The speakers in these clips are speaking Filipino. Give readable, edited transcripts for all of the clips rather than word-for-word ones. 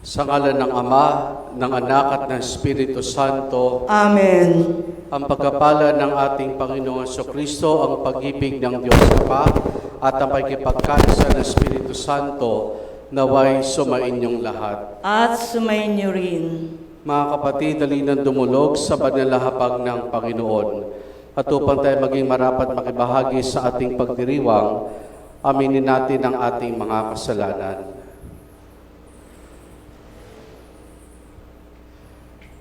Sa ngalan ng Ama, ng Anak at ng Espiritu Santo. Amen. Ang pagkapala ng ating Panginoong Jesucristo, ang pag-ibig ng Diyos Ama, at ang pagkipagkaisa ng Espiritu Santo, naway sumainyong lahat. At sumainyo rin. Mga kapatid, dalinan dumulog sa banalahapag ng Panginoon. At upang tayo maging marapat makibahagi sa ating pagdiriwang, aminin natin ang ating mga kasalanan.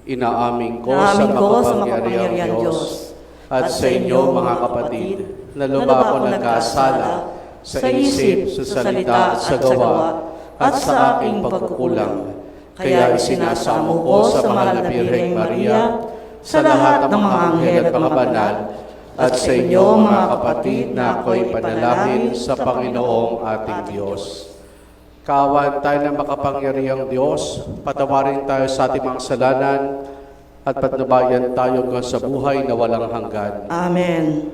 Inaamin ko sa makapangyarihang Diyos at sa inyo, mga kapatid, na lubha ko nagkasala sa isip, sa salita, sa gawa, at sa aking pagkukulang. Kaya isinasamo ko sa mahal na Birheng Maria, sa lahat ng mga anghel at mga banal, at sa inyo, mga kapatid, na ako'y panalangin sa Panginoong ating Diyos. Kawan tayo ng makapangyarihang Diyos, patawarin tayo sa ating mga kasalanan, at patnubayan tayo hanggang sa buhay na walang hanggan. Amen.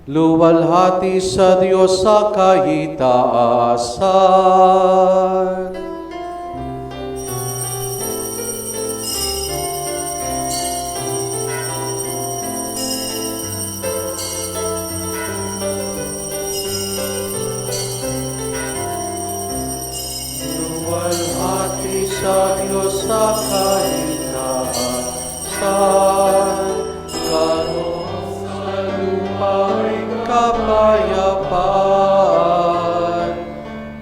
Luwalhati sa Diyos sa kahitaasan. Luwalhati sa Diyos sa kahitaasan. Kapayapaan,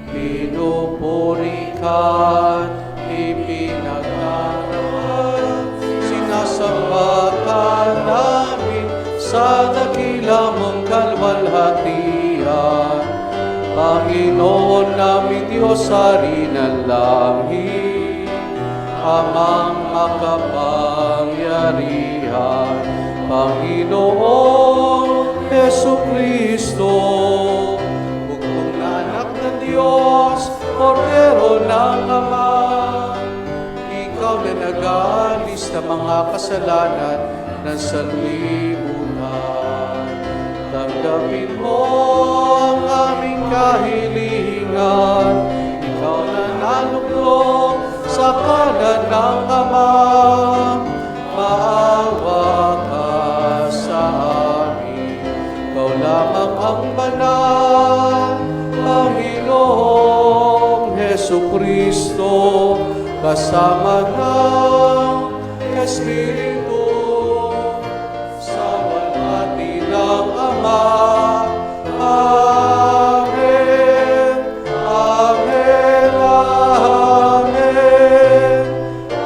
pinupuri ka, ipinagdaraan, sinasamba ka namin sa dakila mong kalwalhatian. Panginoon namin Diyos, Hari ng langit, Amang makapangyarihan, Panginoon Jesucristo, bugtong na anak ng Diyos, Kordero ng Ama. Ikaw na nag-aalis ng mga kasalanan ng sanlibutan. Tanggapin mo ang aming kahilingan. Ikaw na naluklok sa kanan ng Ama. Maawa ka sa amin. Ikaw lamang ang banal, Panginoong Jesucristo, kasama ng Espiritu, sa walhati ng Ama. Amen, Amen, Amen,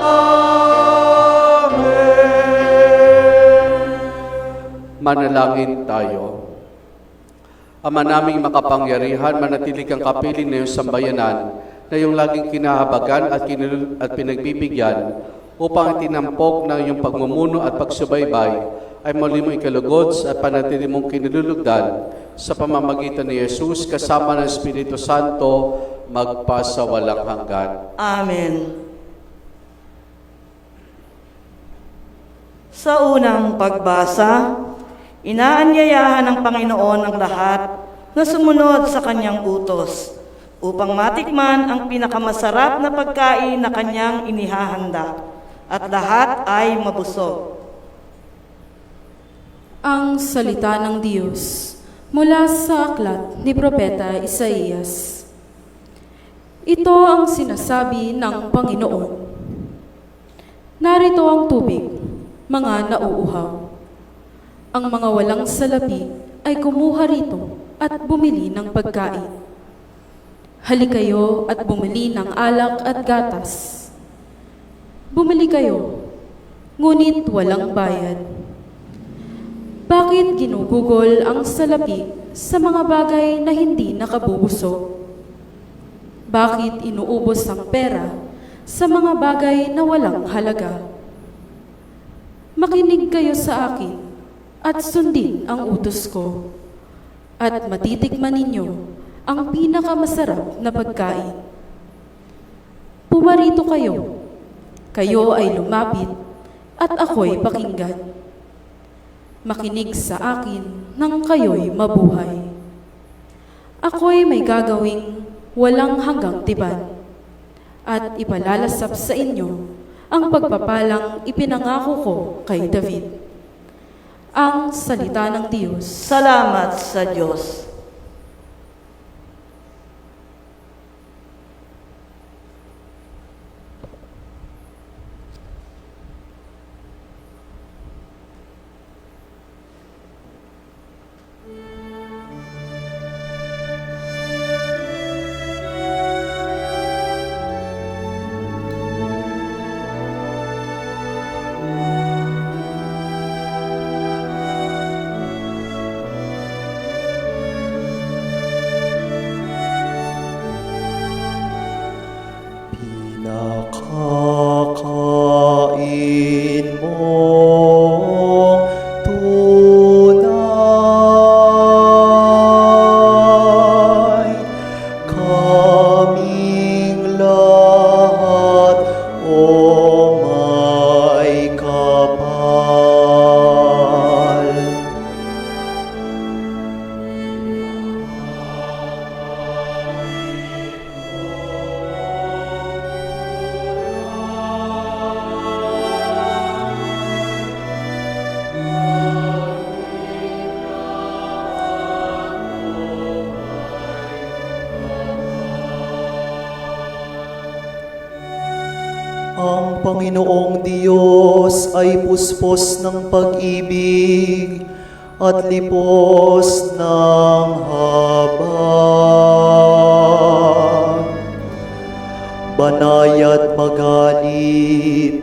Amen. Manalangin tayo. Ama naming makapangyarihan, manatili kang kapiling na iyong sambayanan na iyong laging kinahabagan at pinagbibigyan upang tinampok ng iyong pagmumuno at pagsubaybay ay muli mo ikalugod at panatili mong kinilulugdan sa pamamagitan ni Jesus kasama ng Espiritu Santo magpasawalang hanggan. Amen. Sa unang pagbasa, inaanyayahan ng Panginoon ang lahat na sumunod sa kanyang utos upang matikman ang pinakamasarap na pagkain na kanyang inihahanda at lahat ay mabusog. Ang salita ng Diyos mula sa aklat ni Propeta Isaías. Ito ang sinasabi ng Panginoon. Narito ang tubig, mga nauuhaw. Ang mga walang salapi ay kumuha rito at bumili ng pagkain. Halikayo at bumili ng alak at gatas. Bumili kayo, ngunit walang bayad. Bakit ginugugol ang salapi sa mga bagay na hindi nakabubusog? Bakit inuubos ang pera sa mga bagay na walang halaga? Makinig kayo sa akin at sundin ang utos ko, at matitikman ninyo ang pinakamasarap na pagkain. Pumarito kayo, kayo ay lumapit, at ako'y pakinggan. Makinig sa akin nang kayo'y mabuhay. Ako'y may gagawing walang hanggang tipan, at ipalalasap sa inyo ang pagpapalang ipinangako ko kay David. Ang salita ng Diyos. Salamat sa Diyos. Nakakain mo tunay, kaming lahat o may kapal. Ang Panginoong Diyos ay puspos ng pag-ibig at lipos ng habag. Banay at magalit,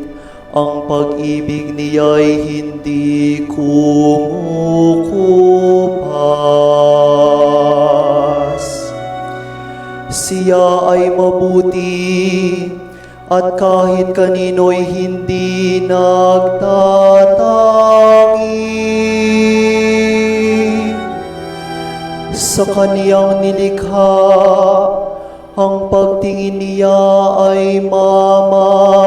ang pag-ibig niya'y hindi kumukupas. Siya ay mabuti, at kahit kanino'y hindi nagtatangi. Sa kaniyang nilikha, ang pagtingin niya ay mamamalagi.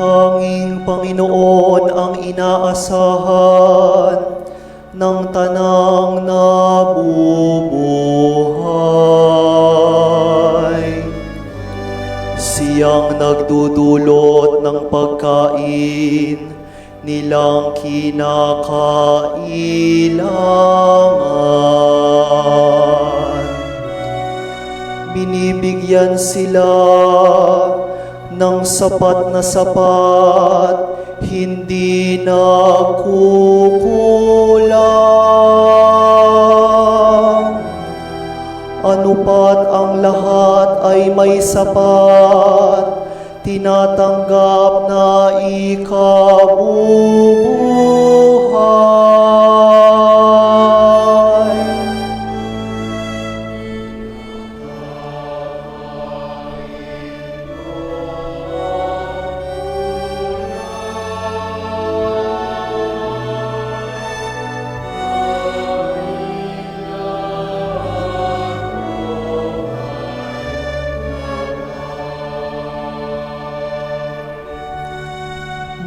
Tanging Panginoon ang inaasahan ng tanang nabubuhay. Siyang nagdudulot ng pagkain nilang kinakailangan. Binibigyan sila ng sapat, hindi nagkukulang. Ano pat ang lahat ay may sapat, tinatanggap na ikabubuhay.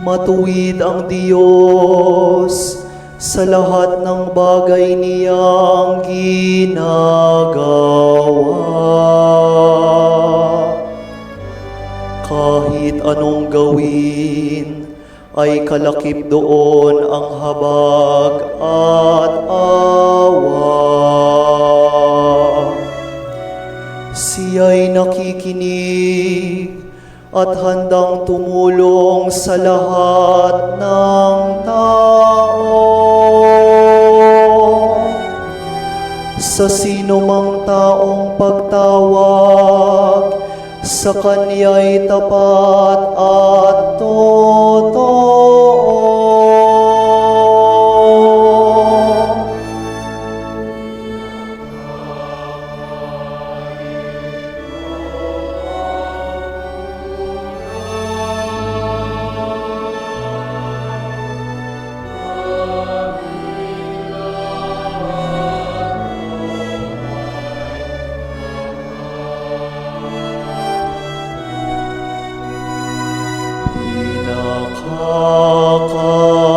Matuwid ang Diyos sa lahat ng bagay niyang ginagawa. Kahit anong gawin, ay kalakip doon ang habag at awa. Siya'y nakikinig at handang tumulong sa lahat ng tao. Sa sino mang taong pagtawag, sa Kanya'y tapat at totoo.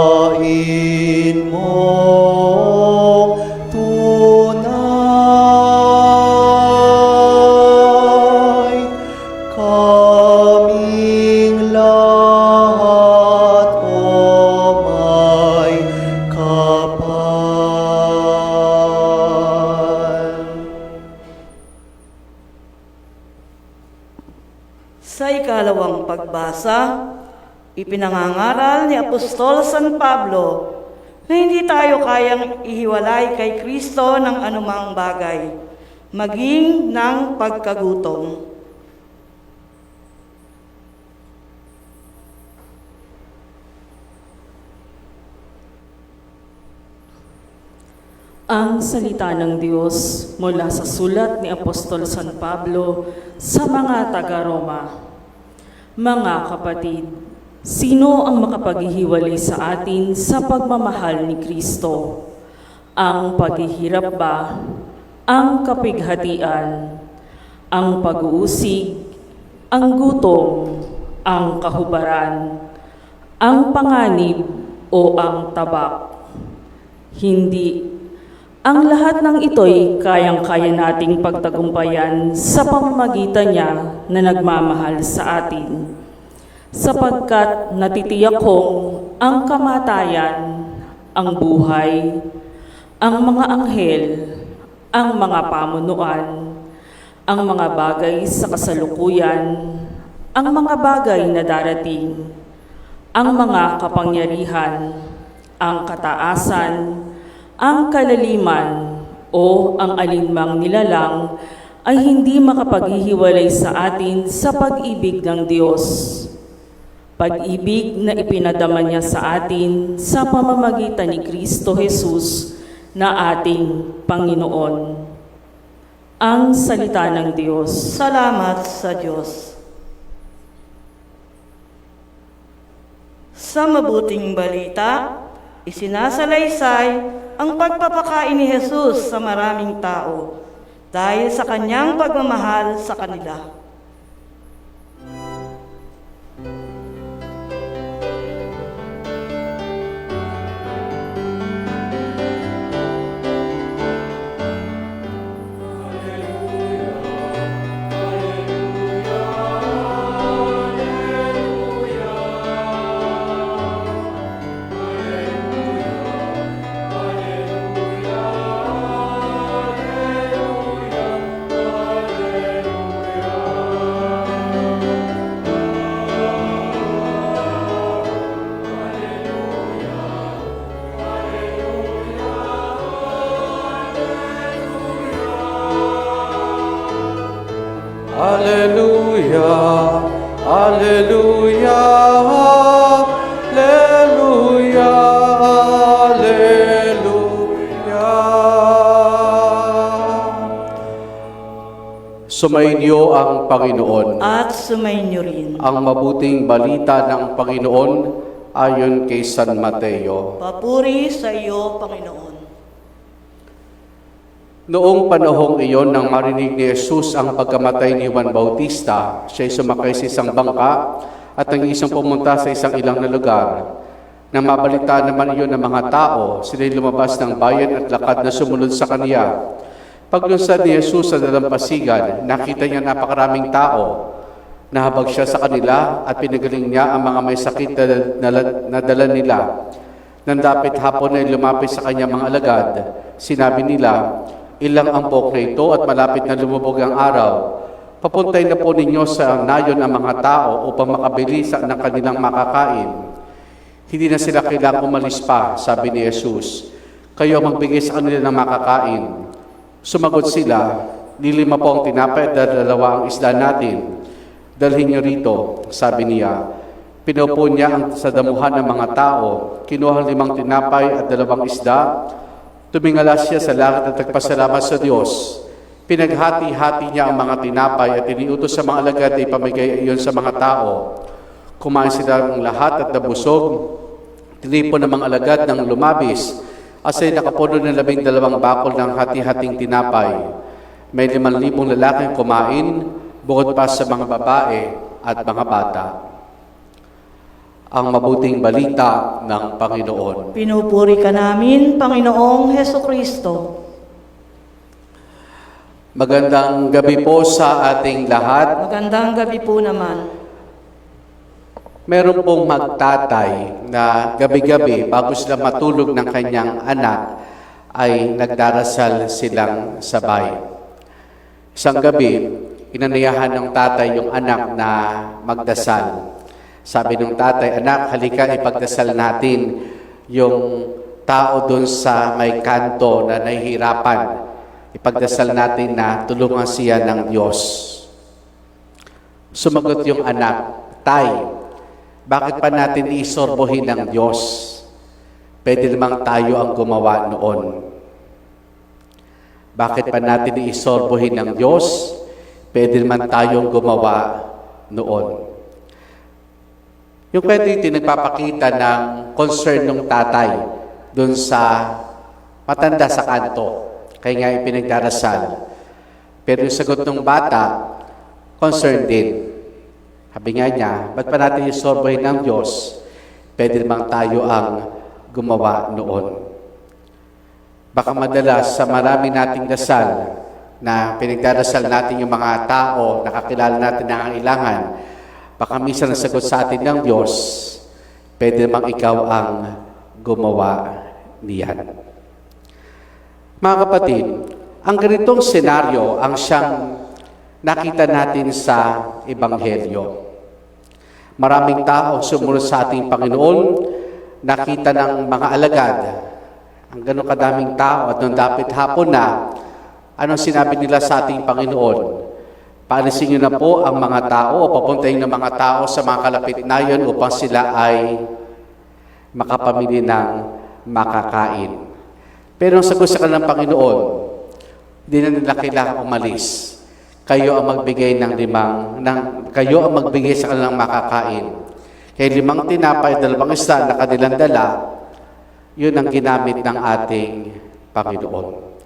Pinakakain mo tunay, kaming lahat o may kapal. Sa ikalawang pagbasa, ipinangangaral ni Apostol San Pablo na hindi tayo kayang ihiwalay kay Kristo ng anumang bagay, maging ng pagkagutom. Ang salita ng Diyos mula sa sulat ni Apostol San Pablo sa mga taga-Roma. Mga kapatid, sino ang makapaghihiwalay sa atin sa pagmamahal ni Kristo? Ang paghihirap ba? Ang kapighatian? Ang pag-uusig? Ang gutom? Ang kahubaran? Ang panganib o ang tabak? Hindi. Ang lahat ng ito'y kayang-kaya nating pagtagumpayan sa pamamagitan niya na nagmamahal sa atin. Sapagkat natitiyak kong ang kamatayan, ang buhay, ang mga anghel, ang mga pamunuan, ang mga bagay sa kasalukuyan, ang mga bagay na darating, ang mga kapangyarihan, ang kataasan, ang kalaliman o ang alinmang nilalang ay hindi makapaghihiwalay sa atin sa pag-ibig ng Diyos. Pag-ibig na ipinadama niya sa atin sa pamamagitan ni Kristo Jesus na ating Panginoon. Ang salita ng Diyos. Salamat sa Diyos. Sa mabuting balita, isinasalaysay ang pagpapakain ni Jesus sa maraming tao dahil sa kanyang pagmamahal sa kanila. Alleluia, Alleluia, Alleluia. Sumainyo ang Panginoon. At sumainyo rin. Ang mabuting balita ng Panginoon ayon kay San Mateo. Papuri sa iyo, Panginoon. Noong panahong iyon nang marinig ni Jesus ang pagkamatay ni Juan Bautista, siya'y sumakay sa isang bangka at ang isang pumunta sa isang ilang na lugar. Nang mabalita naman iyon ng mga tao, sila'y lumabas ng bayan at lakad na sumunod sa kaniya. Paglunsad ni Jesus sa dalampasigan, nakita niya napakaraming tao. Nahabag siya sa kanila at pinagaling niya ang mga may sakit na dala nila. Nang dapit hapon ay lumapit sa kanya mga alagad, sinabi nila, ilang ampok na ito at malapit na lumubog ang araw. Papuntay na po ninyo sa nayon ang mga tao upang makabili ng kanilang makakain. Hindi na sila kailangang umalis pa, sabi ni Jesus. Kayo magbigay sa kanila ng makakain. Sumagot sila, 5 po ang tinapay at 2 ang isda natin. Dalhin niyo rito, sabi niya. Pinupo niya sa damuhan ng mga tao, kinuha 5 tinapay at 2 isda. Tumingala siya sa langit at nagpasalamat sa Diyos. Pinaghati-hati niya ang mga tinapay at iniutos sa mga alagad na ipamigay iyon sa mga tao. Kumain sila ng lahat at nabusog. Tinipon ng mga alagad ng lumabis at sila nakapuno ng 12 bakol ng hati-hating tinapay. May 5,000 lalaking kumain, bukod pa sa mga babae at mga bata. Ang mabuting balita ng Panginoon. Pinupuri ka namin, Panginoong Hesukristo. Magandang gabi po sa ating lahat. Magandang gabi po naman. Meron pong magtatay na gabi-gabi bago sila matulog ng kanyang anak ay nagdarasal silang sabay. Isang gabi, inanayahan ng tatay yung anak na magdasal. Sabi ng tatay, anak, halika ipagdasal natin yung tao doon sa may kanto na nahihirapan. Ipagdasal natin na tulungan siya ng Diyos. Sumagot yung anak, Tay, bakit pa natin isorbohin ng Diyos? Pwede namang tayo ang gumawa noon. Bakit pa natin isorbohin ng Diyos? Pwede naman tayong gumawa noon. Yung kwento ito nagpapakita ng concern ng tatay doon sa matanda sa kanto. Kaya nga ipinagdarasal. Pero yung sagot ng bata, concerned din. Sabi nga niya, ba't pa natin isorbohin ng Diyos? Pwede namang tayo ang gumawa noon. Baka madalas sa marami nating dasal na pinagdarasal natin yung mga tao, nakakilala natin na ang ilangan, baka minsan ang sagot sa atin ng Diyos, pwede namang ikaw ang gumawa niyan. Mga kapatid, ang ganitong senaryo ang siyang nakita natin sa Ebanghelyo. Maraming tao sumunod sa ating Panginoon, nakita ng mga alagad. Ang ganong kadaming tao at nung dapit hapon na, anong sinabi nila sa ating Panginoon? Paalisin niyo na po ang mga tao o papuntahin ng mga tao sa mga kalapit na yun upang sila ay makapamili ng makakain. Pero ang sagot sa kanilang Panginoon, hindi na nila kailangan umalis. Kayo ang magbigay kayo ang magbigay sa kanilang makakain. Kaya 5 tinapay at 2 isda na kanilang dala, yun ang ginamit ng ating Panginoon.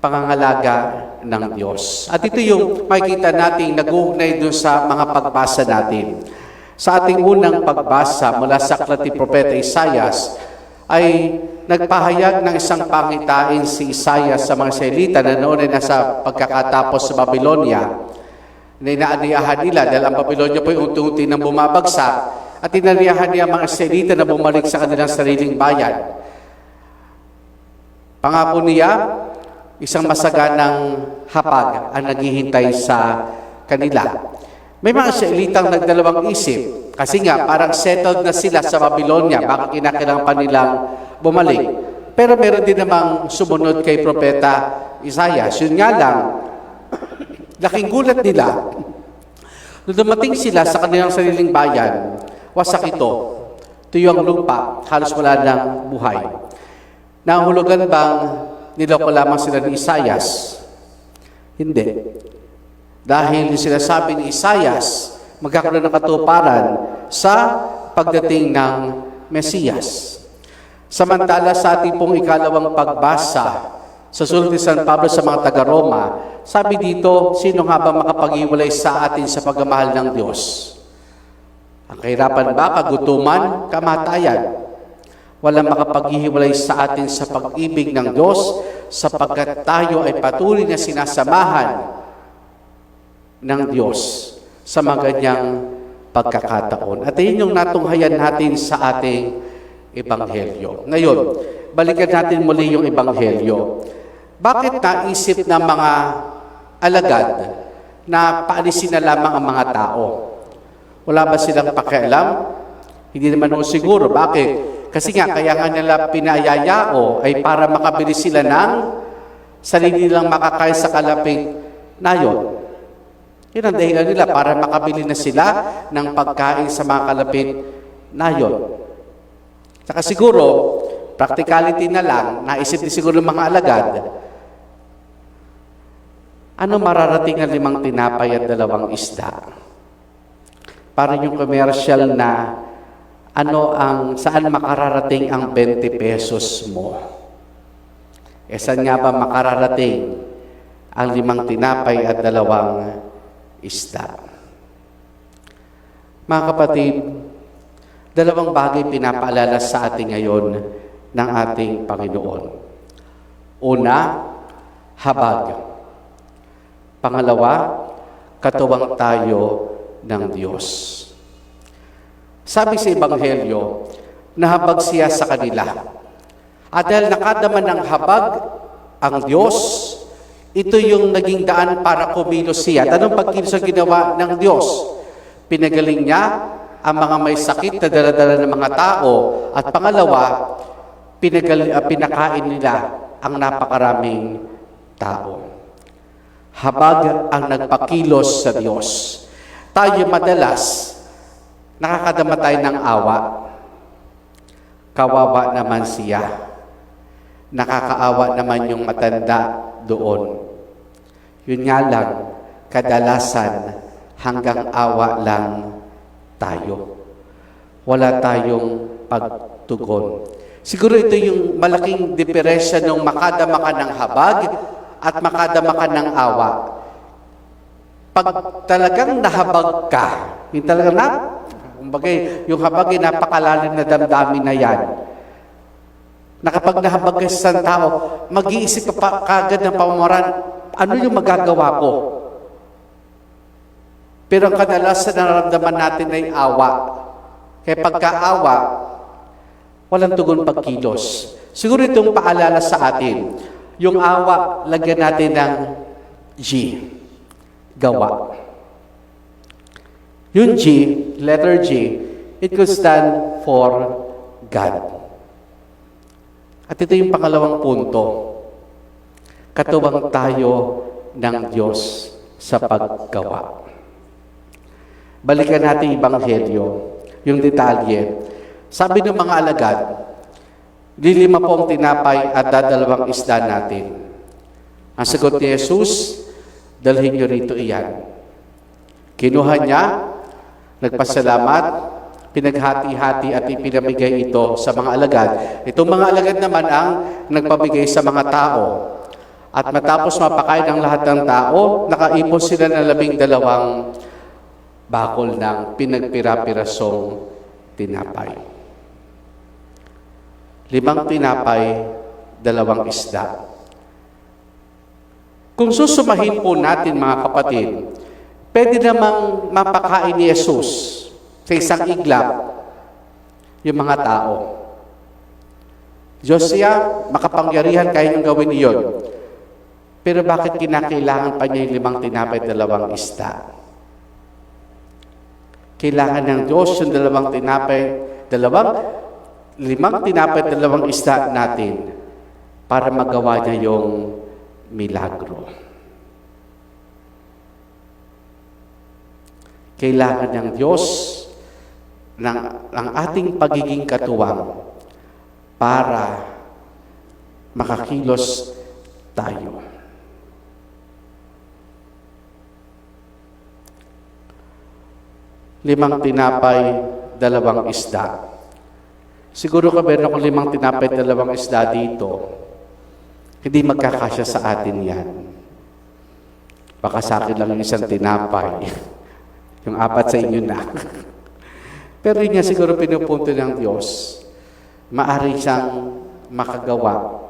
Pangangalaga ng Diyos. At ito yung makikita natin nag-uugnay doon sa mga pagbasa natin. Sa ating unang pagbasa mula sa aklat ni Propeta Isaias, ay nagpahayag ng isang pangitain si Isaias sa mga Israelita na noon ay nasa pagkakatapos sa Babylonia. Na inaaniyahan nila dahil ang Babylonia po ay unti-unti nang bumabagsak at inaniyahan niya mga Israelita na bumalik sa kanilang sariling bayan. Pangako niya, isang masaganang hapag ang naghihintay sa kanila. May mga Israelitang nagdalawang isip kasi nga parang settled na sila sa Babylonia, bakit kinakailangan pa nilang bumalik. Pero meron din namang sumunod kay Propeta Isaias. Yun nga lang, laking gulat nila Nung dumating sila sa kanilang sariling bayan, wasak ito. Tuyo ang lupa, halos wala ng buhay. Nahulugan bang niloko lamang sila ni Isayas? Hindi. Dahil yung sinasabi ni Isayas, magkakaroon ng katuparan sa pagdating ng Mesiyas. Samantala sa ating pong ikalawang pagbasa sa sulat ni San Pablo sa mga taga-Roma, sabi dito, sino nga ba makapag-iwalay sa atin sa pagmamahal ng Diyos? Ang kahirapan ba, kagutuman, kamatayan? Walang makapaghihiwalay sa atin sa pag-ibig ng Diyos sapagkat tayo ay patuloy na sinasamahan ng Diyos sa mga ganyang pagkakataon. At yun yung natunghayan natin sa ating Ebanghelyo. Ngayon, balikan natin muli yung Ebanghelyo. Bakit naisip ng mga alagad na paalisin na lamang ang mga tao? Wala ba silang pakialam? Hindi naman ho siguro. Bakit? Kasi nga, kaya nga nila pinayayao ay para makabili sila ng sarili nilang makakain sa kalapit na yun. Yun ang dahilan nila para makabili na sila ng pagkain sa mga kalapit na yun. Saka siguro, practicality na lang, naisip din siguro ng mga alagad, ano mararating ng 5 tinapay at 2 isda? Para yung commercial na saan makararating ang 20 pesos mo? Saan nga ba makararating ang 5 tinapay at 2 isda? Mga kapatid, 2 bagay pinapaalala sa atin ngayon ng ating Panginoon. Una, habag. Pangalawa, katuwang tayo ng Diyos. Sabi sa Ebanghelyo, nahabag siya sa kanila. At dahil nakadama ng habag ang Diyos, ito yung naging daan para kumilos siya. At anong pagkilos ang ginawa ng Diyos? Pinagaling niya ang mga may sakit na dala-dala ng mga tao. At pangalawa, pinakain nila ang napakaraming tao. Habag ang nagpakilos sa Diyos. Tayo madalas, nakakadama tayo ng awa. Kawawa naman siya. Nakakaawa naman yung matanda doon. Yun nga lang, kadalasan hanggang awa lang tayo. Wala tayong pagtugon. Siguro ito yung malaking diferensya nung makadama ka ng habag at makadama ka ng awa. Pag talagang nahabag ka, yung talagang yung habag ay napakalalim na damdamin na yan. Na kapag nahabag ka sa isang tao, mag-iisip ka pa kagad ng pamamaraan, ano yung magagawa ko? Pero ang kadalasan na nararamdaman natin ay awa. Kaya pagka-awa, walang tugon pagkilos. Siguro itong paalala sa atin, yung awa, lagyan natin ng G, gawa. Yung G, letter G, it could stand for God. At ito yung pangalawang punto. Katuwang tayo ng Diyos sa paggawa. Balikan natin yung Ebanghelyo, yung detalye. Sabi ng mga alagad, 5 po ang tinapay at 2 isda natin. Ang sagot ni Jesus, dalhin niyo rito iyan. Kinuha niya, nagpasalamat, pinaghati-hati at ipinamigay ito sa mga alagad. Itong mga alagad naman ang nagpamigay sa mga tao. At matapos mapakain ang lahat ng tao, nakaipon sila ng 12 bakol ng pinagpira-pirasong tinapay. 5 tinapay, 2 isda. Kung susumahin po natin mga kapatid, pwede namang mapakain ni Jesus sa isang iglap yung mga tao. Diyos siya, makapangyarihan kaya niyong gawin iyon. Pero bakit kinakailangan pa niya yung 5 tinapay at 2 isda? Kailangan ng Diyos yung 2 tinapay, 5 tinapay at 2 isda natin para magawa niya yung milagro. Kailangan ng Diyos ng ating pagiging katuwang para makakilos tayo. Limang tinapay, 2 isda. Siguro ka meron ako 5 tinapay, 2 isda dito. Hindi magkakasya sa atin yan. Baka sa akin lang yung 1 tinapay. Yung 4 sa inyo na. Pero yun nga siguro pinupunto ng Diyos. Maari siyang makagawa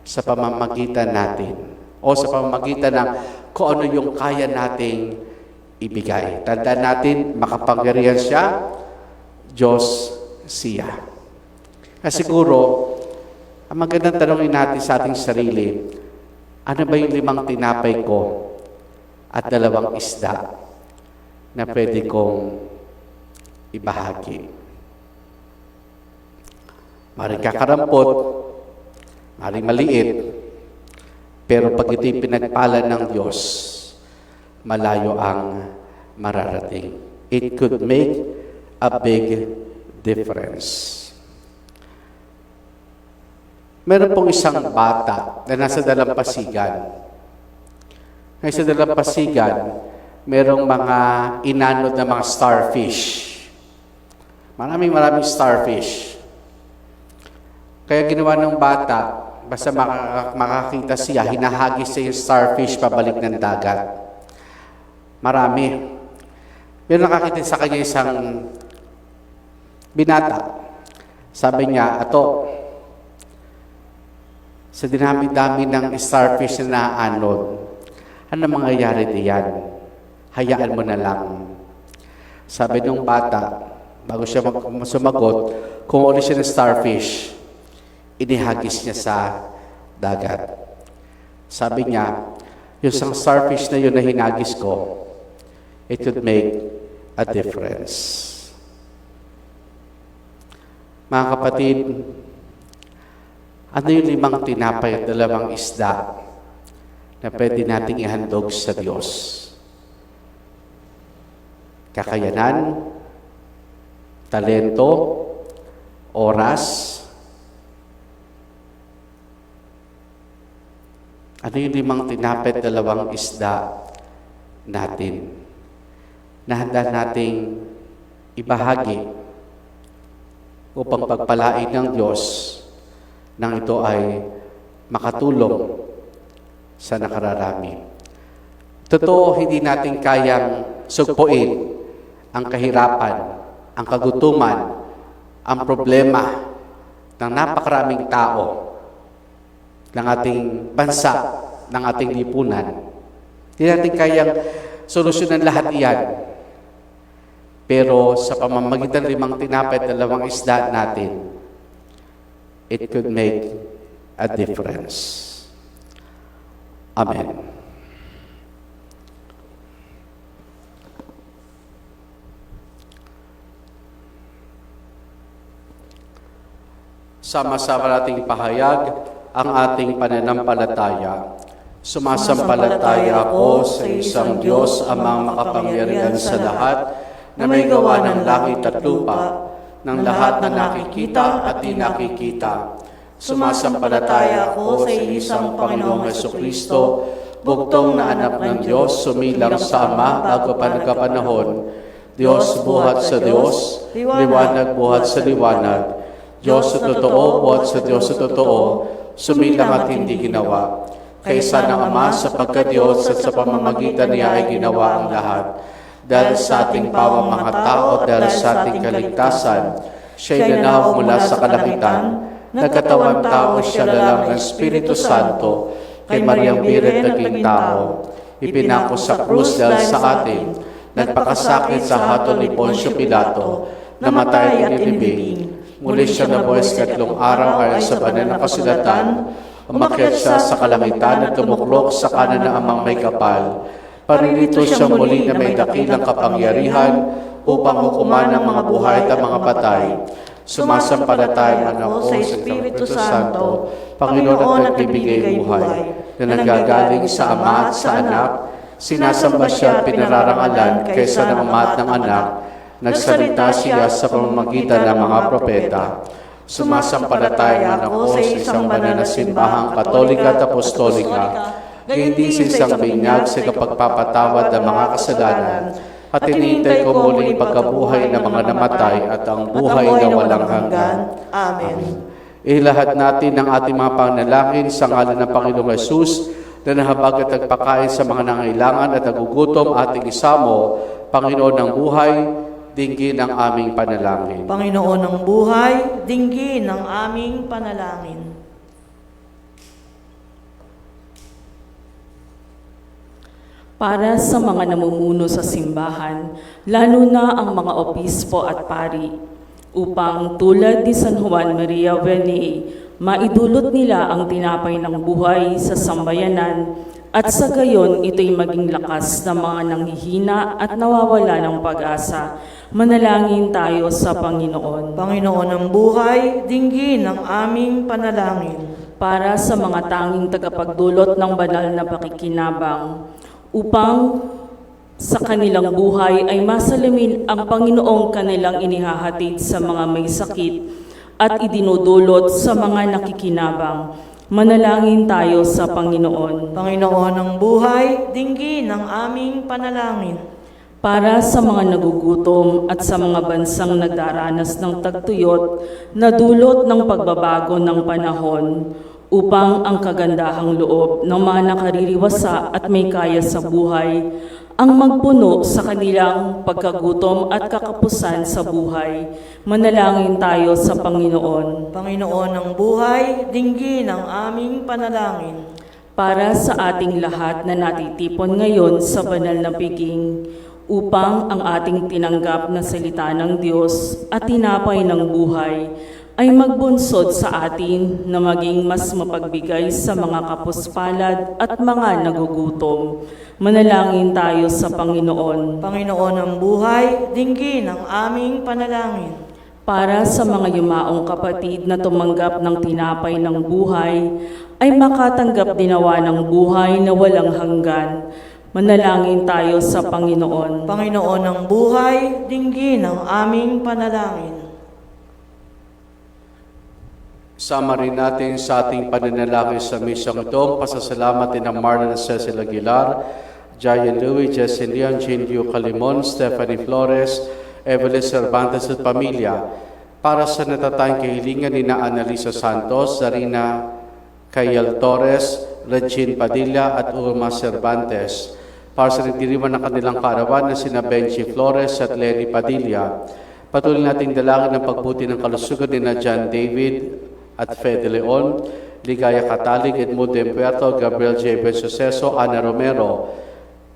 sa pamamagitan natin o sa pamamagitan ng kung ano yung kaya nating ibigay. Tandaan natin, makapangyarihan siya, Diyos siya. Kasi siguro, ang magandang tanongin natin sa ating sarili, ano ba yung 5 tinapay ko at 2 isda na pwede kong ibahagi? Maring kakarampot, maring maliit, pero pag ito'y pinagpala ng Diyos, malayo ang mararating. It could make a big difference. Meron pong isang bata na nasa dalampasigan. Ngayon sa dalampasigan, merong mga inanod na mga starfish. Maraming starfish. Kaya ginawa ng bata, basta makakita siya, hinahagis siya yung starfish pabalik ng dagat. Marami. Pero nakakita sa kanya isang binata. Sabi niya, ato, sa dinami-dami ng starfish na naanod, ano mangyayari diyan? Hayaan mo na lang. Sabi ng bata, bago siya sumagot, kung uli siya ng starfish, inihagis niya sa dagat. Sabi niya, yung isang starfish na yun na hinagis ko, it would make a difference. Mga kapatid, ano yung 5 tinapay at 2 isda na pwede nating ihandog sa Diyos? Kakayanan, talento, oras. Ano yung 5 tinapay at 2 isda natin na handa nating ibahagi upang pagpalain ng Diyos nang ito ay makatulong sa nakararami. Totoo, hindi natin kayang sugpuin ang kahirapan, ang kagutuman, ang problema ng napakaraming tao ng ating bansa, ng ating lipunan. Hindi natin kayang solusyonan lahat iyan. Pero sa pamamagitan 5 tinapay at 2 isda natin, it could make a difference. Amen. Sama-sama nating pahayag ang ating pananampalataya. Sumasampalataya ako sa isang Diyos, Amang makapangyarihan sa lahat, na may gawa ng langit at lupa, ng lahat na nakikita at di nakikita. Sumasampalataya ako sa isang Panginoong Jesucristo, bugtong na anak ng Diyos, sumilang sa Ama bago pa nagkapanahon, Diyos buhat sa Diyos, liwanag buhat sa liwanag, Diyos sa totoo buhat sa Diyos sa totoo, sumilang at hindi ginawa. Kaysa ng Ama sa pagka-Diyos at sa pamamagitan niya ay ginawa ang lahat. Dahil sa ating pamamahatao at dahil sa ating kaligtasan, siya'y nanawag mula sa kalangitan, nagkatawang tao siya lalang ng Espiritu Santo, kay Mariang Biret naging tao, ipinako sa krus dahil sa atin, nagpakasakit sa hatol ni Poncio Pilato, namatay at inilibing, muli siya nabuhay sa 3 araw ayon sa banal na kasulatan, umakyat siya sa kalangitan at tumuklok sa kanan ng Amang may kapal. Paririto siya muli na may dakilang kapangyarihan upang hukuman ang mga buhay at mga patay. Sumasampalataya ako sa Espiritu Santo, Panginoon at nagbibigay buhay, na nanggagaling sa Ama at sa Anak, Sinasamba siya at pinararangalan kaysa ng Ama at ng Anak. Nagsalita siya sa pamamagitan ng mga propeta. Sumasampalataya ako sa isang banal na simbahang katolika at apostolika, gayon din sa isang binyag sa kapagpapatawad ng mga kasalanan, at hinihintay ko muling pagkabuhay ng mga namatay at ang buhay na walang hanggan. Amen. Ilahad natin ang ating mga panalangin sa ngalan ng Panginoong Hesus na nahabag at nagpakain sa mga nangailangan at nagugutom ating isamo, Panginoon ng buhay, dinggin ang aming panalangin. Panginoon ng buhay, dinggin ang aming panalangin. Para sa mga namumuno sa simbahan, lalo na ang mga obispo at pari, upang tulad ni San Juan Maria Vianney, maidulot nila ang tinapay ng buhay sa sambayanan at sa gayon ito'y maging lakas ng mga nanghihina at nawawala ng pag-asa. Manalangin tayo sa Panginoon. Panginoon ng buhay, dinggin ang aming panalangin. Para sa mga tanging tagapagdulot ng banal na pakikinabang, upang sa kanilang buhay ay masalamin ang Panginoong kanilang inihahatid sa mga may sakit at idinudulot sa mga nakikinabang. Manalangin tayo sa Panginoon. Panginoon ng buhay, dinggin ang aming panalangin. Para sa mga nagugutom at sa mga bansang nagdaranas ng tagtuyot na dulot ng pagbabago ng panahon, upang ang kagandahang loob ng mga nakaririwasa at may kaya sa buhay ang magpuno sa kanilang pagkagutom at kakapusan sa buhay. Manalangin tayo sa Panginoon. Panginoon ng buhay, dinggin ang aming panalangin. Para sa ating lahat na natitipon ngayon sa banal na piging, upang ang ating tinanggap na salita ng Diyos at tinapay ng buhay ay magbunsod sa atin na maging mas mapagbigay sa mga kapuspalad at mga nagugutom. Manalangin tayo sa Panginoon. Panginoon ng buhay, dinggin ang aming panalangin. Para sa mga yumaong kapatid na tumanggap ng tinapay ng buhay, ay makatanggap dinawa ng buhay na walang hanggan. Manalangin tayo sa Panginoon. Panginoon ng buhay, dinggin ang aming panalangin. Sama rin natin sa ating pananalangin sa misyong ito, pasasalamat din ng Marlon Cecil Aguilar, Jayan Louis, Jessie Leon, Jean Liu Calimon, Stephanie Flores, Evelyn Cervantes at pamilya, para sa natatayang kahilingan ni na Annalisa Santos, Zarina Kayal Torres, Regine Padilla at Urma Cervantes, para sa nagdiriwan ng kanilang kaarawan na sina Benji Flores at Lenny Padilla. Patuloy nating dalangin ng pagbuti ng kalusugan ni na John David at Fede Leon, Ligaya Katalig, Edmundo Empuerto, Gabriel J. Bensuceso, Ana Romero,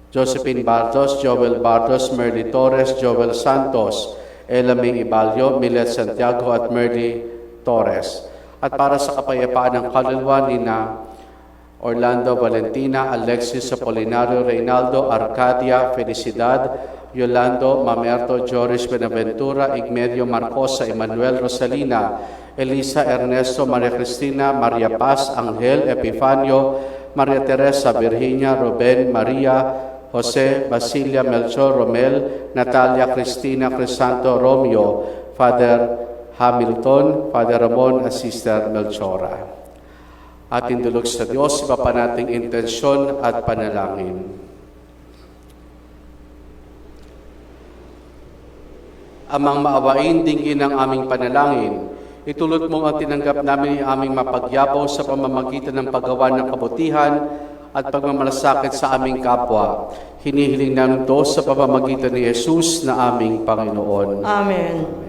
Josephine Bartos, Joel Bartos, Merly Torres, Joel Santos, Ella May Ibalio, Milet Santiago at Merly Torres. At para sa kapayapaan ng kaluluwa ni na Orlando Valentina, Alexis Apolinario, Reynaldo, Arcadia, Felicidad, Yolando, Mamerto, Joris Benaventura, Igmedio Marcosa, Emmanuel Rosalina, Elisa Ernesto, Maria Cristina, Maria Paz, Angel, Epifanio, Maria Teresa, Virginia, Ruben, Maria, Jose, Basilia, Melchor, Romel, Natalia, Cristina, Crisanto, Romeo, Father Hamilton, Father Ramon, at Sister Melchora. Ating dulog sa Diyos, iba pa nating intensyon at panalangin. Amang maawain, dinggin ang aming panalangin. Itulot mo ang tinanggap namin ang aming mapagyabaw sa pamamagitan ng paggawa ng kabutihan at pagmamalasakit sa aming kapwa. Hinihiling namin ito sa pamamagitan ni Jesus na aming Panginoon. Amen.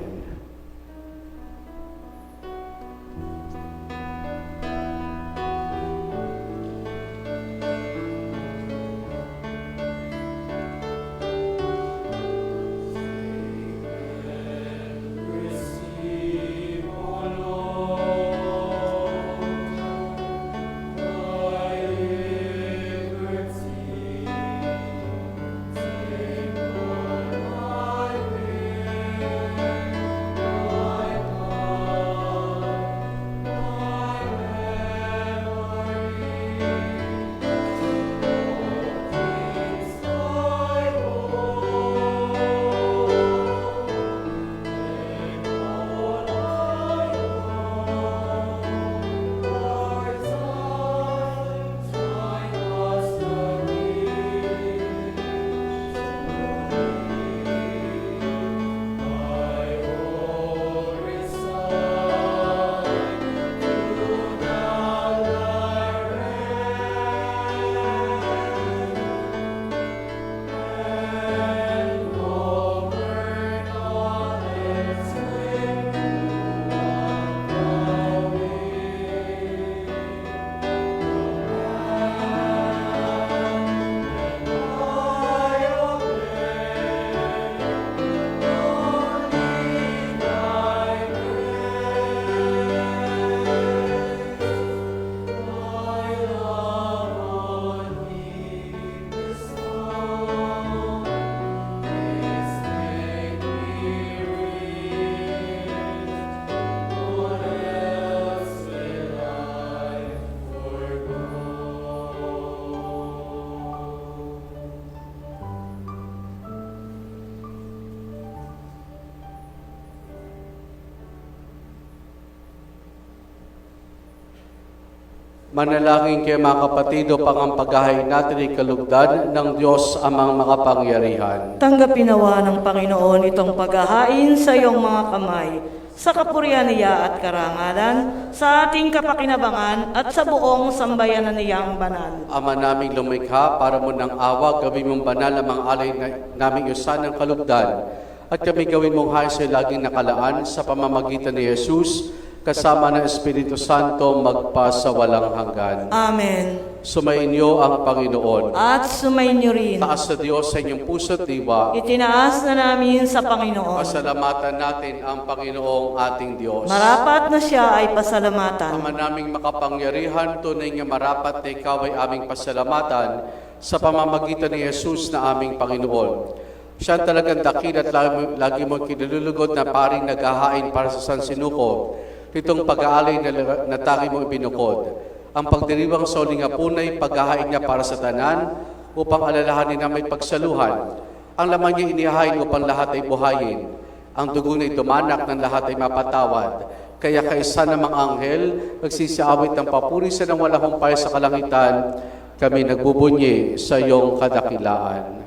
Manalangin kayo mga kapatid upang ang paghahain natin ay kalugdan ng Diyos amang makapangyarihan. Tanggapin nawa ng Panginoon itong paghahain sa iyong mga kamay, sa kapurihan niya at karangalan, sa ating kapakinabangan at sa buong sambayanan niyang banal. Ama naming lumikha, para mo ng awa, gawin mong banal ang mga alay naming usan ng kalugdan, at kami gawin mong hayos ay laging nakalaan sa pamamagitan ni Jesus, kasama ng Espiritu Santo, magpa sa walang hanggan. Amen. Sumainyo ang Panginoon. At sumainyo rin. Taas sa Diyos sa inyong puso't diwa. Itinaas na namin sa Panginoon. Pasalamatan natin ang Panginoong ating Diyos. Marapat na siya ay pasalamatan. Ama naming makapangyarihan, tunay nga marapat na ikaw ay aming pasalamatan sa pamamagitan ni Jesus na aming Panginoon. Siya ang talagang dakil at lagi mo kinululugod na paring naghahain para sa San Sinuko. Nitong pag-aalay na tangi mo ibinukod. Ang pagdiriwang sa uling apunay, paghahain niya para sa tanan, upang alalahanin na may pagsaluhan. Ang laman niya inihahain upang lahat ay buhayin. Ang dugo na itumanak ng lahat ay mapatawad. Kaya kaisa ng mga anghel, nagsisiawit ng papuri sa nang walang humpay sa kalangitan, kami nagbubunyi sa iyong kadakilaan.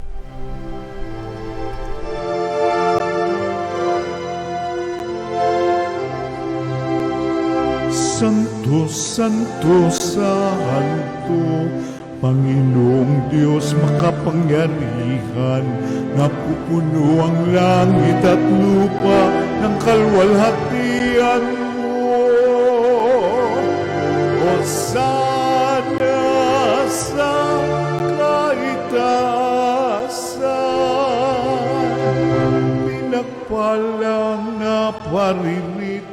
Santo, Santo, Santo, Panginoong Diyos makapangyarihan, napupuno ang langit at lupa ng kalwalhatian mo. Hosana sa kaitaasan, pinagpalang na paririto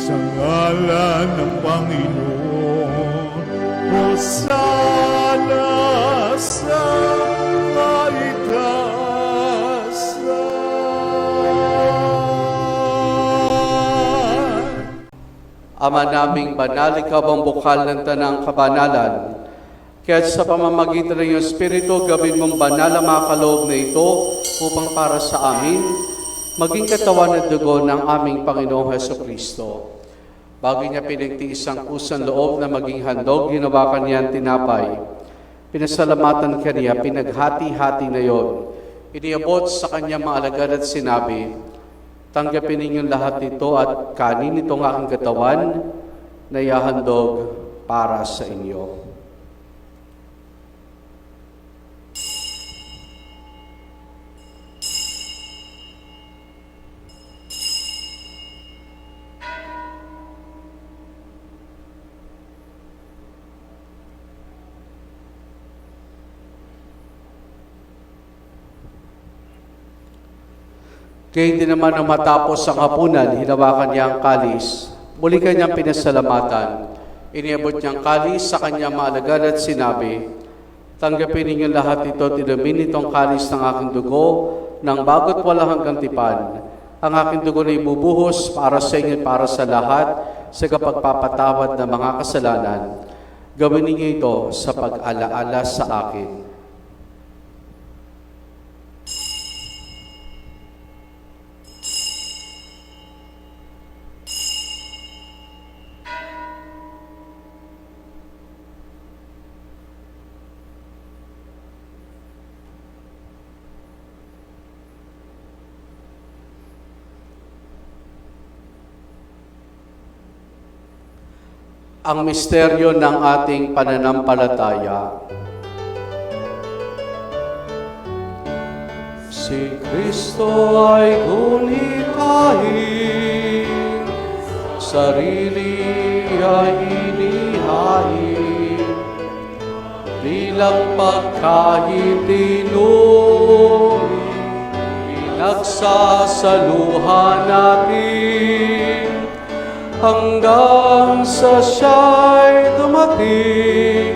sa ngalan ng Panginoon. Hosana sa kaitaasan. Ama naming banal, ikaw ang bukal ng tanang kabanalan. Kaya sa pamamagitan ng iyong Espiritu, gawin mong banal ang mga kaloob na ito upang para sa amin, maging katawan at dugo ng aming Panginoong Hesukristo. Bago niya pinagtiis ang kusang loob na maging handog, ginawa kaniya ang tinapay. Pinasalamatan kaniya, pinaghati-hati na yon. Iniabot sa kanyang mga alagad at sinabi, tanggapin ninyong lahat ito at kanin itong aking katawan na ihahandog para sa inyo. Kaya din naman nang matapos ang hapunan, hinawakan niya ang kalis. Muli kanyang pinasalamatan. Iniabot niyang kalis sa kanyang maalagad at sinabi, tanggapin ninyo lahat ito at inumin itong kalis ng aking dugo ng bago't walang hanggang tipan. Ang aking dugo na ibubuhos para sa inyo at para sa lahat sa kapagpapatawad ng mga kasalanan. Gawin ninyo ito sa pag-alaala sa akin. Ang misteryo ng ating pananampalataya. Si Kristo ay gunitahin, sarili ay inihain, bilang pagkain inumin, pinagsasaluhan natin, hanggang sa siya'y dumating.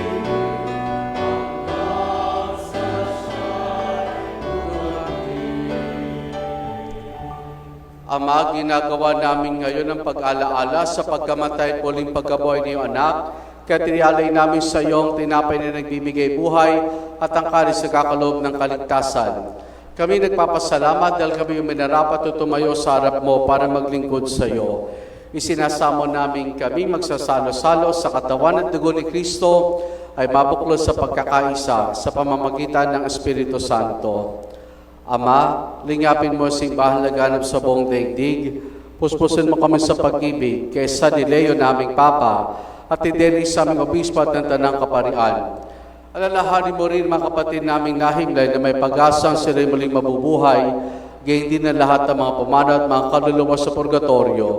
Ama, ginagawa namin ngayon ang pag-alaala sa pagkamatay at muling pagkabuhay ng iyong anak, kaya tinialay namin sa iyong tinapay na nagbibigay buhay at ang kalis na kakaloob ng kaligtasan. Kami nagpapasalamat dahil kami yung minarapat o tumayo sa harap mo para maglingkod sa iyo. isinasamo namin kami magsasalo-salo sa katawan at dugo ni Kristo ay mabuklod sa pagkakaisa sa pamamagitan ng Espiritu Santo. Ama, lingapin mo ang simbahan laganap sa buong daigdig. Puspusin mo kami sa pag-ibig kay San Leo naming Papa at ideri sa aming obispo at ng Tanang Kaparian. Alalahanin mo rin mga kapatid naming nahimlay na may pag-asang sila'y muling mabubuhay, gayon din ang lahat ng mga pumanaw at mga kaluluwa sa purgatorio.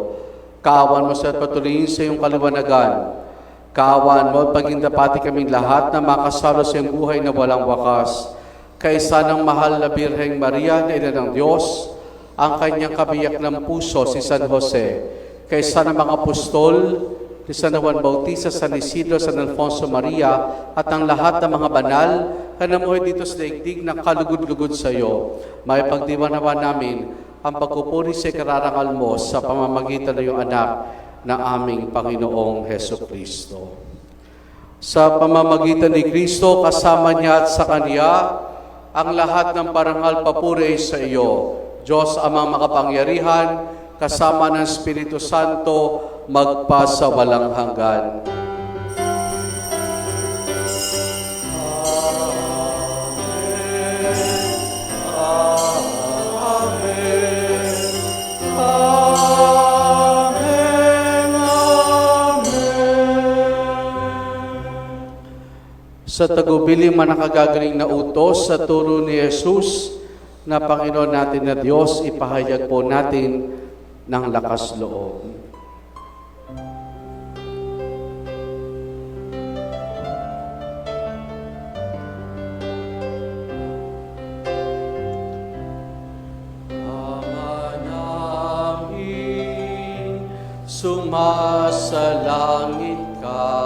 Kaawan mo sa patuloyin sa iyong kaliwanagan. Kaawan mo at pagindapati kaming lahat na makasalo sa iyong buhay na walang wakas. Kaysa ng mahal na Birheng Maria na Ina ng Diyos, ang kanyang kabiyak ng puso si San Jose, kaysa ng mga apostol, ni San Juan Bautista, San Isidro, San Alfonso Maria, at ang lahat ng mga banal na namuhay dito sa daigdig na kalugod-lugod sa iyo, may pagdiwanawan namin ang pagpupuri sa ikararangal mo sa pamamagitan ng iyong anak na aming Panginoong Heso Kristo. Sa pamamagitan ni Kristo, kasama niya at sa Kanya, ang lahat ng parangal papuri sa iyo, Diyos amang makapangyarihan, kasama ng Espiritu Santo, magpa sa walang hanggan. Sa tagubiling manakagagaling na utos sa turo ni Jesus na Panginoon natin na Diyos, ipahayag po natin ng lakas loob. Ama namin, sumasalangit ka,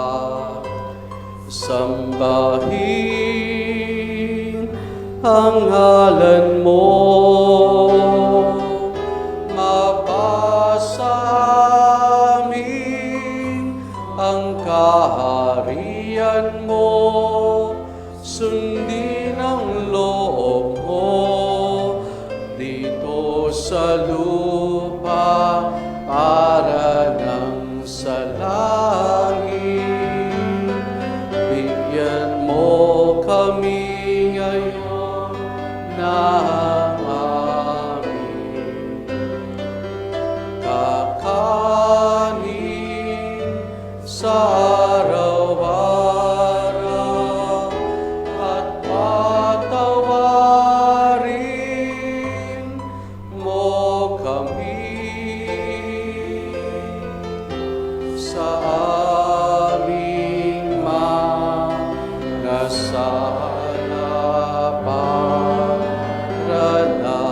sambahin ang ngalan mo, mapasa amin ang kaharian mo, sundin ang loob mo dito sa lupa para nang sa langit. Bigyan mo kami ngayon ng aming kakanin sa araw-araw at patawarin mo kami sa aming mga sala para na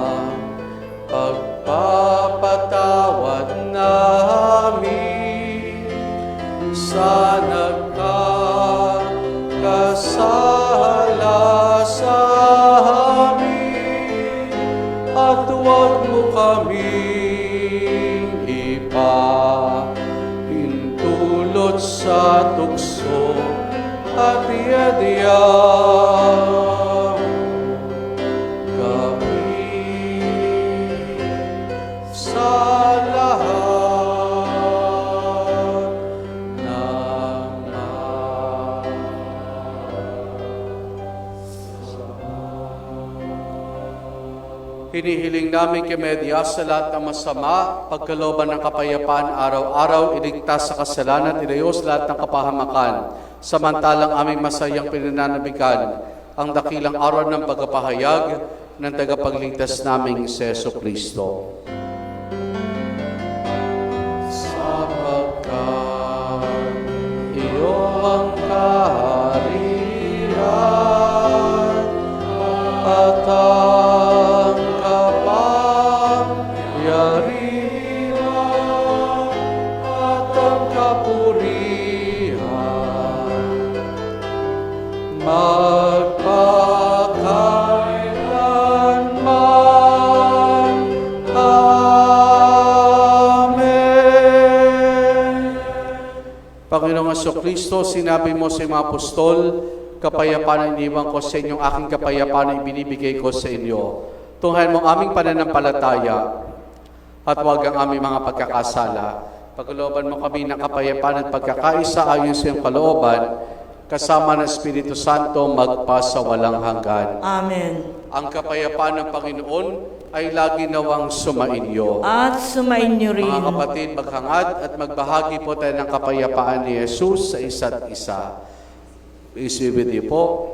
pagpapatawad namin sa nagkakasala sa amin, at huwag mo kaming ipahintulot sa tukso at iadya kami sa lahat ng hinihiling namin kay Media sa lahat ng masama, pagkalooban ng kapayapaan araw-araw, iligtas sa kasalanan, ilayos lahat ng kapahamakan, samantalang aming masayang pinananabikan ang dakilang araw ng pagpapahayag ng tagapagligtas naming si Jesu Kristo. Sapagkat iyo ang kaharian at ang kapangyarihan at ang kapurihan magpakailanman. Amen. Panginoong Jesucristo, sinabi mo sa mga apostol, kapayapaan ang iniwan ko sa inyong aking kapayapaan ang ibinibigay ko sa inyo. Tunghayan mo ang aming pananampalataya at huwag ang aming mga pagkakasala. Pagkalooban mo kami ng kapayapaan at pagkakaisa ayon sa iyong kalooban, kasama ng Espiritu Santo magpa sa walang hanggan. Amen. Ang kapayapaan ng Panginoon ay lagi nawang sumainyo. At sumainyo rin. Mga kapatid, maghangad at magbahagi po tayo ng kapayapaan ni Jesus sa isa't isa. Peace be with you po.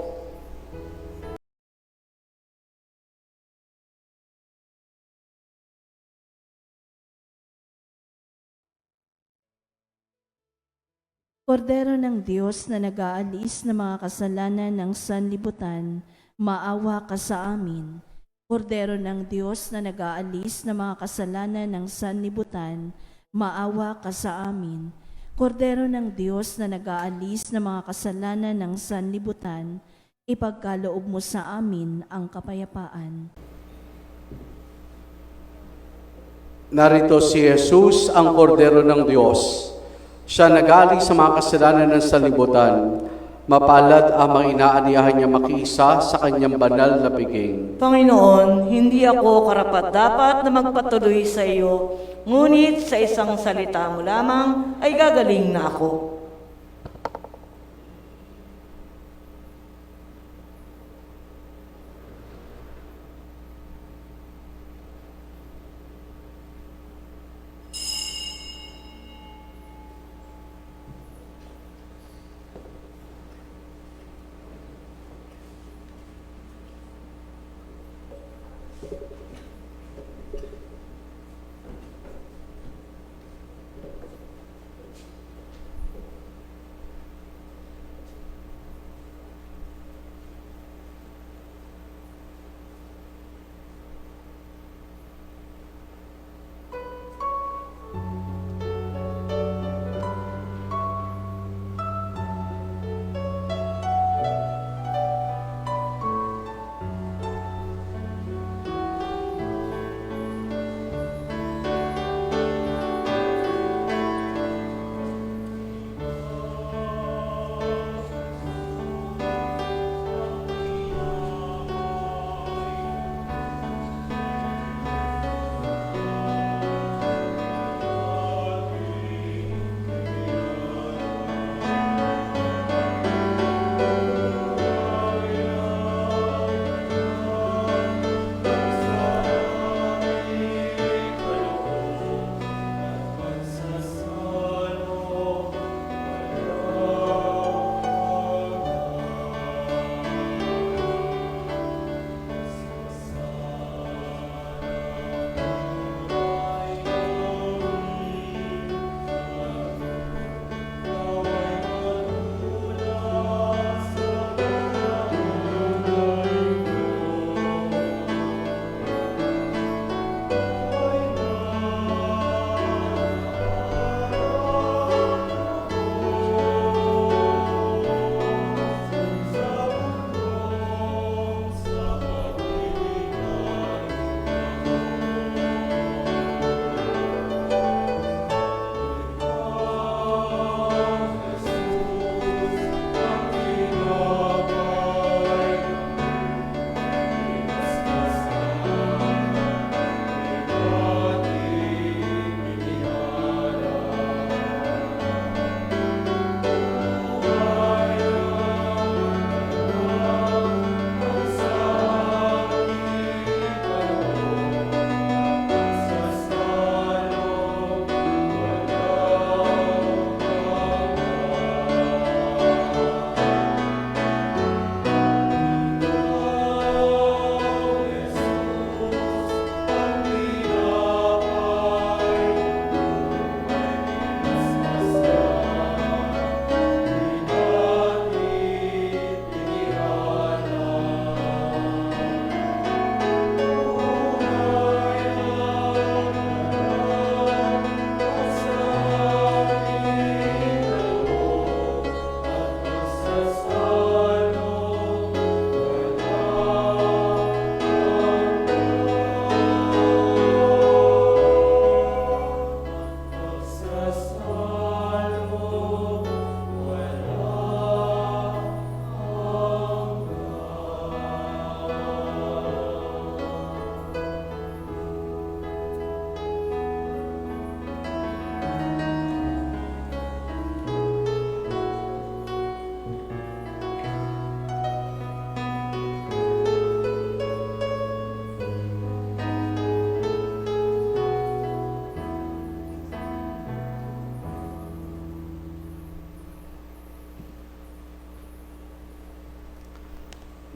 Kordero ng Diyos na nag-aalis ng mga kasalanan ng sanlibutan, maawa ka sa amin. Kordero ng Diyos na nag-aalis ng mga kasalanan ng sanlibutan, maawa ka sa amin. Kordero ng Diyos na nag-aalis ng mga kasalanan ng sanlibutan, ipagkaloob mo sa amin ang kapayapaan. Narito si Jesus, ang kordero ng Diyos. Siya nag-aalis sa mga kasalanan ng sanlibutan. Mapalad ang mga inaaniyahan niya makiisa sa kanyang banal na piging. Panginoon, hindi ako karapat-dapat na magpatuloy sa iyo, ngunit sa isang salita mo lamang ay gagaling na ako.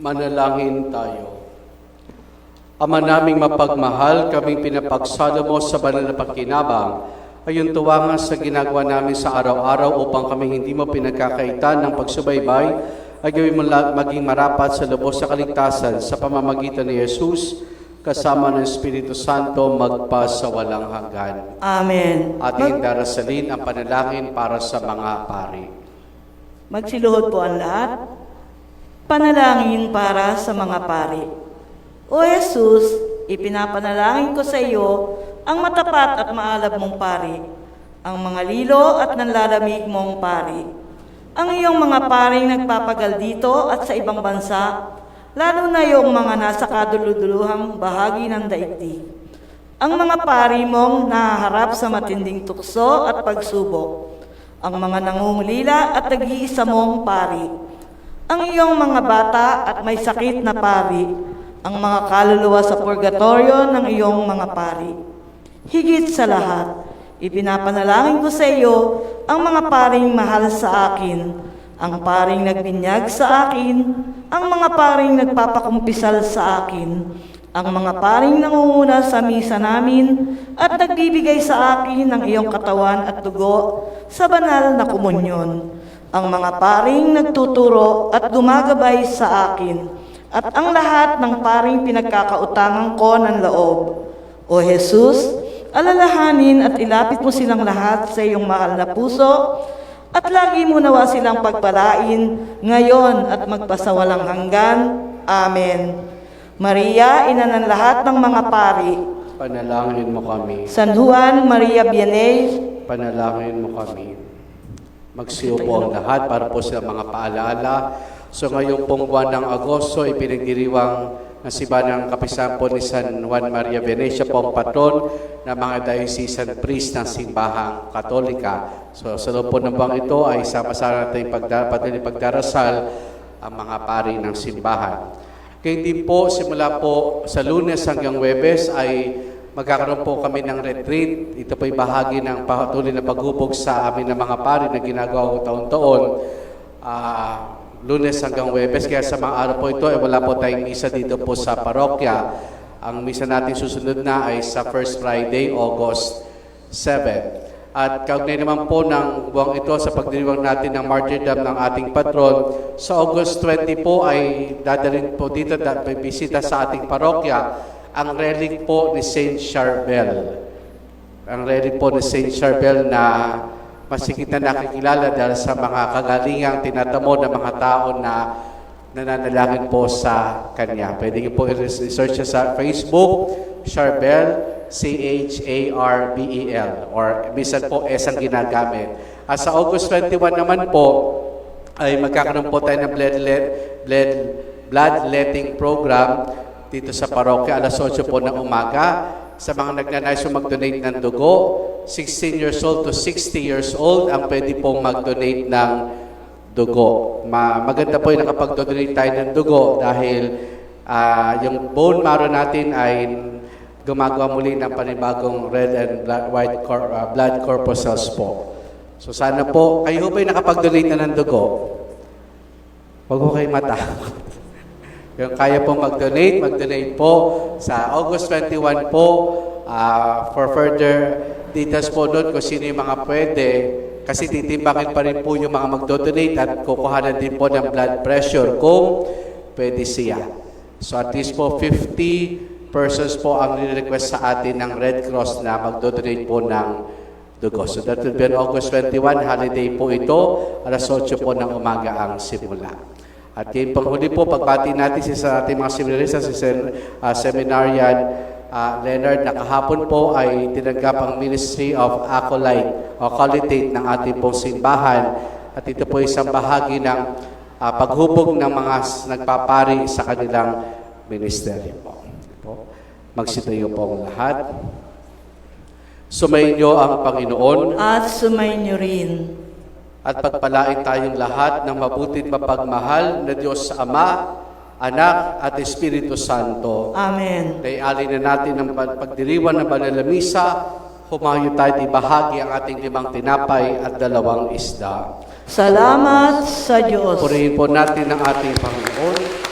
Manalangin tayo. Ama naming mapagmahal, kaming pinapagsalo mo sa banal na pagkinabang, ayon tuwangan sa ginagawa namin sa araw-araw upang kami hindi mo pinagkakaitan ng pagsubaybay, ay gawin mo maging marapat sa lubos sa kaligtasan sa pamamagitan ni Jesus, kasama ng Espiritu Santo, magpa sa walang hanggan. Amen. Ating darasalin ang panalangin para sa mga pari. Magsiluhod po ang lahat. Panalangin para sa mga pari. O Jesus, ipinapanalangin ko sa iyo ang matapat at maalab mong pari, ang mga lilo at nanlalamig mong pari, ang iyong mga paring nagpapagal dito at sa ibang bansa, lalo na yung mga nasa kaduluduluhang bahagi ng daigdig. Ang mga pari mong nahaharap sa matinding tukso at pagsubok, ang mga nangungulila at nag-iisa mong pari, ang iyong mga bata at may sakit na pari, ang mga kaluluwa sa purgatorio ng iyong mga pari. Higit sa lahat, ipinapanalangin ko sa iyo ang mga paring mahal sa akin, ang paring nagbinyag sa akin, ang mga paring nagpapakumpisal sa akin, ang mga paring nangunguna sa misa namin at nagbibigay sa akin ng iyong katawan at dugo sa banal na komunyon, ang mga paring nagtuturo at gumagabay sa akin, at ang lahat ng paring pinagkakautangan ko ng loob. O Jesus, alalahanin at ilapit mo silang lahat sa iyong mahal na puso, at lagi mo nawa silang pagpalain ngayon at magpasawalang hanggan. Amen. Maria, ina ng lahat ng mga pari, Panalangin mo kami. San Juan Maria Vianney, Panalangin mo kami. Magsiyo po ang lahat para po sa mga paalaala. So ngayong pong buwan ng Agosto, ipinagdiriwang na sibanang kapisan po ni San Juan Maria Vianney, siya po ang patron ng mga diocesan priest ng simbahang Katolika. So sa loob po ng buwang ito ay sama-sama natin patuloy pagdarasal ang mga pari ng simbahan. Kaya din po, simula po sa Lunes hanggang Huwebes ay magkakaroon po kami ng retreat. Ito po ay bahagi ng patuloy na paghubog sa amin ng mga pari na ginagawa ko taon-taon. Lunes hanggang Huwebes, kaya sa mga araw po ito ay wala po tayong misa dito po sa parokya. Ang misa natin susunod na ay sa First Friday, August 7. At kaugnay naman po ng buwang ito sa pagdiriwang natin ng martyrdom ng ating patron, sa August 20 po ay dadalhin po dito at may bisita sa ating parokya ang relic po ni Saint Charbel. Ang relic po ni Saint Charbel na masigit na nakikilala dahil sa mga kagalingang tinatamo ng mga tao na nananalangin po sa kanya. Pwede niyo po i-search sa Facebook, Charbel, Charbel, or minsan po S ang ginagamit. At sa August 21 naman po, ay magkakaroon po tayo ng bloodletting program dito sa parokya, alas 8 po ng umaga. Sa mga nagnanais mag-donate ng dugo, 16 years old to 60 years old, ang pwede pong mag-donate ng dugo. Maganda po yung nakapag-donate tayo ng dugo dahil yung bone marrow natin ay gumagawa muli ng panibagong red and white blood corpuscles po. So sana po, kayo po ay nakapag-donate na ng dugo. Huwag ko kayo matakot. Yung kaya pong mag-donate po sa August 21 po for further details po doon kung sino yung mga pwede. Kasi titimbangin pa rin po yung mga mag-donate at kukuhanan din po ng blood pressure kung pwede siya. So at least po 50 persons po ang nire-request sa atin ng Red Cross na mag-donate po ng dugo. So that will be on August 21, holiday po ito, alas 8 po ng umaga ang simula. At yung panghuli po, pagbati natin sa ating mga seminarista, si Seminarian Leonard, na kahapon po ay tinanggap ang Ministry of Acolyte o Collegiate ng ating pong simbahan. At ito po isang bahagi ng paghubog ng mga nagpapari sa kanilang ministeryo po. Magsitayo po ang lahat. Sumainyo ang Panginoon. at sumainyo rin. At pagpalain tayong lahat ng mabutit mapagmahal na Diyos sa Ama, Anak at Espiritu Santo. Amen. Dayalin na natin ang pagdiriwan ng banal na misa, humayo tayo ibahagi ang ating 5 tinapay at 2 isda. Salamat sa Diyos. Purihin po natin ang ating Panginoon.